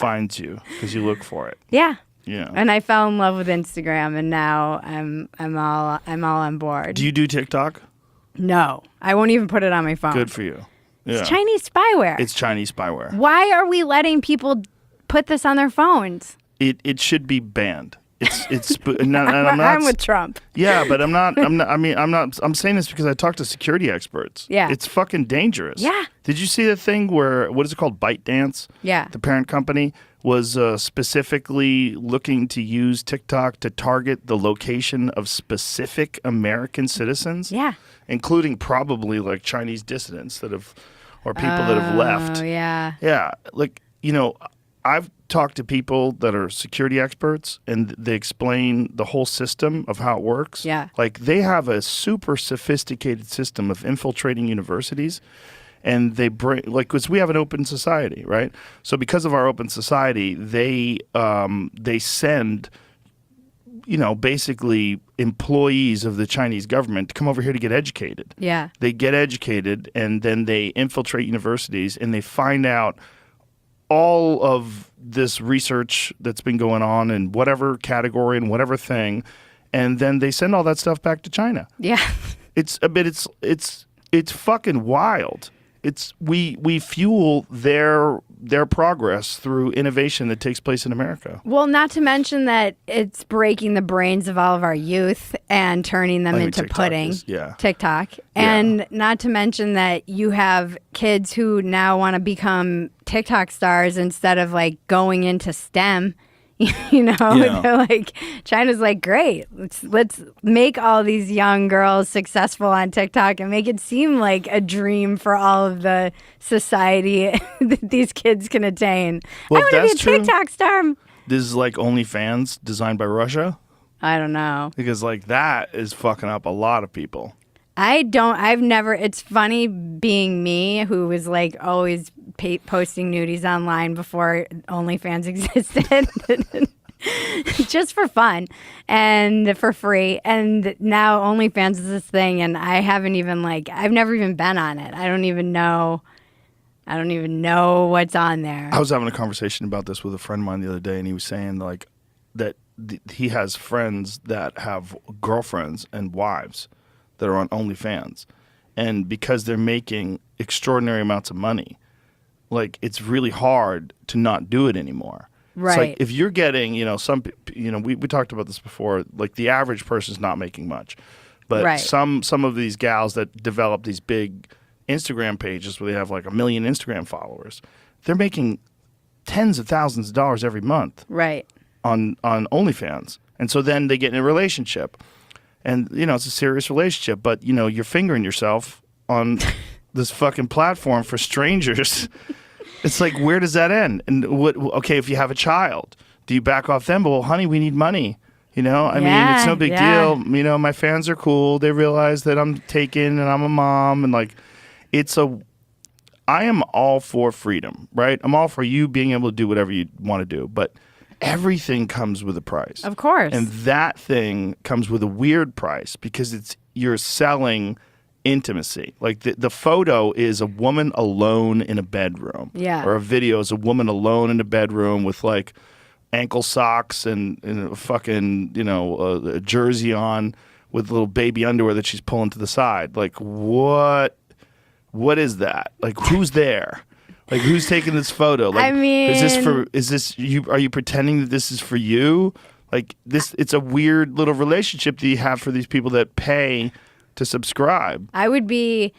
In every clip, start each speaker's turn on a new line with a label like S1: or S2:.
S1: finds you because you look for it.
S2: Yeah.
S1: Yeah.
S2: And I fell in love with Instagram, and now I'm all on board.
S1: Do you do TikTok?
S2: No, I won't even put it on my phone.
S1: Good for you. Yeah.
S2: It's Chinese spyware.
S1: It's Chinese spyware.
S2: Why are we letting people put this on their phones?
S1: It should be banned. It's
S2: I'm with Trump.
S1: Yeah, but I'm saying this because I talked to security experts.
S2: Yeah.
S1: It's fucking dangerous.
S2: Yeah.
S1: Did you see the thing where, what is it called? ByteDance?
S2: Yeah.
S1: The parent company was specifically looking to use TikTok to target the location of specific American citizens.
S2: Yeah.
S1: Including probably like Chinese dissidents or people that have left.
S2: Oh, yeah.
S1: Yeah. Like, I've talked to people that are security experts, and they explain the whole system of how it works.
S2: Yeah.
S1: Like, they have a super sophisticated system of infiltrating universities, and they bring, like, because we have an open society, right? So because of our open society, they send, basically employees of the Chinese government to come over here to get educated.
S2: Yeah.
S1: They get educated, and then they infiltrate universities, and they find out all of this research that's been going on in whatever category and whatever thing, and then they send all that stuff back to China.
S2: Yeah.
S1: It's fucking wild. We fuel their progress through innovation that takes place in America.
S2: Well, not to mention that it's breaking the brains of all of our youth and turning them into
S1: TikTok
S2: pudding.
S1: yeah.
S2: TikTok. And not to mention that you have kids who now want to become TikTok stars instead of like going into STEM. They're like, China's like, great, let's make all these young girls successful on TikTok and make it seem like a dream for all of the society that these kids can attain.
S1: Well,
S2: I want to be a TikTok star.
S1: This is like OnlyFans designed by Russia?
S2: I don't know.
S1: Because like that is fucking up a lot of people.
S2: It's funny being me, who was like always posting nudies online before OnlyFans existed, just for fun and for free. And now OnlyFans is this thing, and I've never even been on it. I don't even know what's on there.
S1: I was having a conversation about this with a friend of mine the other day, and he was saying like that he has friends that have girlfriends and wives that are on OnlyFans, and because they're making extraordinary amounts of money, like it's really hard to not do it anymore.
S2: Right.
S1: It's like if you're getting, we talked about this before, like the average person's not making much, but
S2: right.
S1: some of these gals that develop these big Instagram pages where they have like 1 million Instagram followers, they're making tens of thousands of dollars every month.
S2: Right.
S1: On OnlyFans, and so then they get in a relationship. And, it's a serious relationship, but, you're fingering yourself on this fucking platform for strangers. It's like, where does that end? And if you have a child, do you back off them? But, well, honey, we need money. I mean, it's no big deal. My fans are cool. They realize that I'm taken and I'm a mom. And, like, I am all for freedom, right? I'm all for you being able to do whatever you want to do. But everything comes with a price.
S2: Of course.
S1: And that thing comes with a weird price because you're selling intimacy. Like the photo is a woman alone in a bedroom.
S2: Yeah.
S1: Or a video is a woman alone in a bedroom with like ankle socks and a fucking, a jersey on with little baby underwear that she's pulling to the side. Like what is that? Like who's there? Like who's taking this photo? Like,
S2: I mean,
S1: are you pretending that this is for you? Like this, it's a weird little relationship that you have for these people that pay to subscribe.
S2: I would be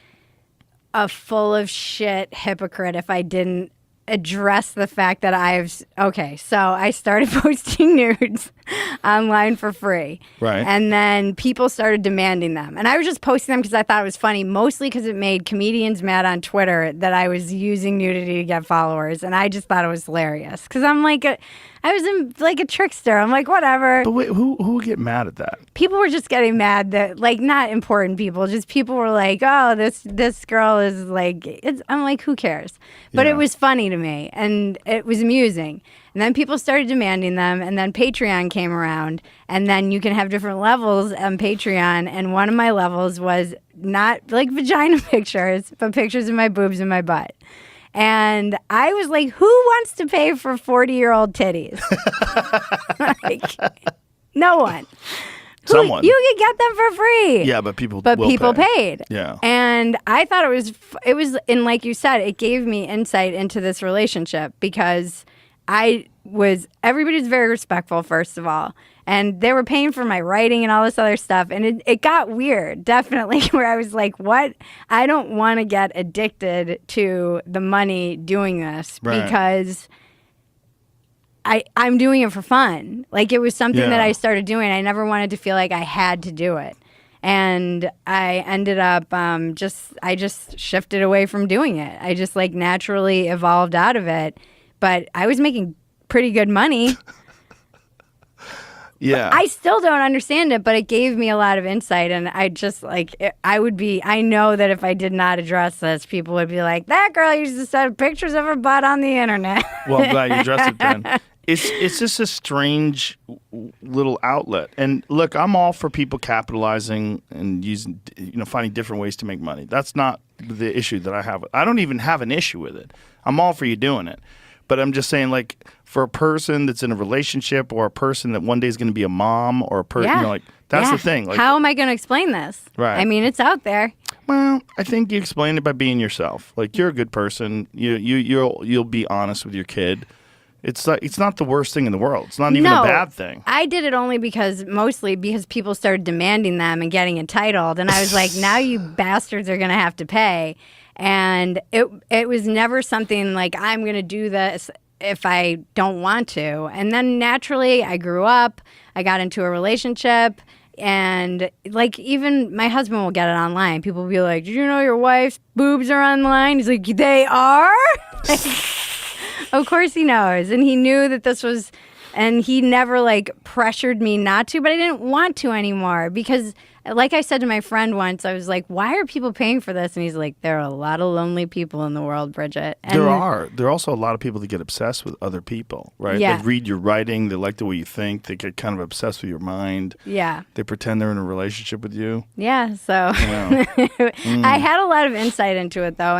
S2: a full of shit hypocrite if I didn't address the fact that so I started posting nudes online for free.
S1: Right.
S2: And then people started demanding them. And I was just posting them because I thought it was funny, mostly because it made comedians mad on Twitter that I was using nudity to get followers. And I just thought it was hilarious because I'm like, I was like a trickster. I'm like, whatever.
S1: But wait, who would get mad at that?
S2: People were just getting mad that, like, not important people, just people were like, oh, this girl is like, I'm like, who cares? But it was funny to me, and it was amusing. And then people started demanding them, and then Patreon came around, and then you can have different levels on Patreon, and one of my levels was not like vagina pictures, but pictures of my boobs and my butt. And I was like, who wants to pay for 40-year-old titties? Like, no one.
S1: Someone.
S2: You could get them for free.
S1: Yeah, but people
S2: paid.
S1: Yeah.
S2: And I thought it was, and like you said, it gave me insight into this relationship because everybody's very respectful, first of all. And they were paying for my writing and all this other stuff. And it got weird, definitely, where I was like, what? I don't want to get addicted to the money doing this because I'm doing it for fun. Like, it was something that I started doing. I never wanted to feel like I had to do it. And I ended up I just shifted away from doing it. I just like naturally evolved out of it. But I was making pretty good money.
S1: Yeah.
S2: I still don't understand it, but it gave me a lot of insight. And I just like, I know that if I did not address this, people would be like, that girl used to send pictures of her butt on the internet.
S1: Well, I'm glad you addressed it then. It's just a strange little outlet. And look, I'm all for people capitalizing and using, finding different ways to make money. That's not the issue that I have. I don't even have an issue with it. I'm all for you doing it. But I'm just saying, like, for a person that's in a relationship or a person that one day is going to be a mom or a person, that's the thing. Like,
S2: how am I going to explain this?
S1: Right.
S2: I mean, it's out there.
S1: Well, I think you explain it by being yourself. Like, you're a good person. You'll be honest with your kid. It's not the worst thing in the world. It's not even a bad thing.
S2: I did it only mostly because people started demanding them and getting entitled. And I was like, now you bastards are going to have to pay. And it was never something like, I'm going to do this if I don't want to. And then naturally, I grew up. I got into a relationship. And like, even my husband will get it online. People will be like, did you know your wife's boobs are online? He's like, they are? Of course he knows. And he knew that this was, and he never like pressured me not to, but I didn't want to anymore because, like I said to my friend once, I was like, why are people paying for this? And he's like, there are a lot of lonely people in the world, Bridget. And
S1: there are. There are also a lot of people that get obsessed with other people, right?
S2: Yeah.
S1: They read your writing. They like the way you think. They get kind of obsessed with your mind.
S2: Yeah.
S1: They pretend they're in a relationship with you.
S2: Yeah. So I had a lot of insight into it, though.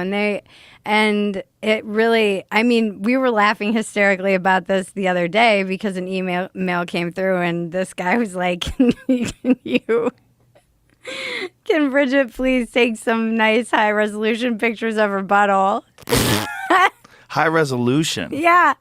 S2: And it really, I mean, we were laughing hysterically about this the other day because an email came through and this guy was like, can Bridget please take some nice high resolution pictures of her butthole?
S1: High resolution?
S2: Yeah.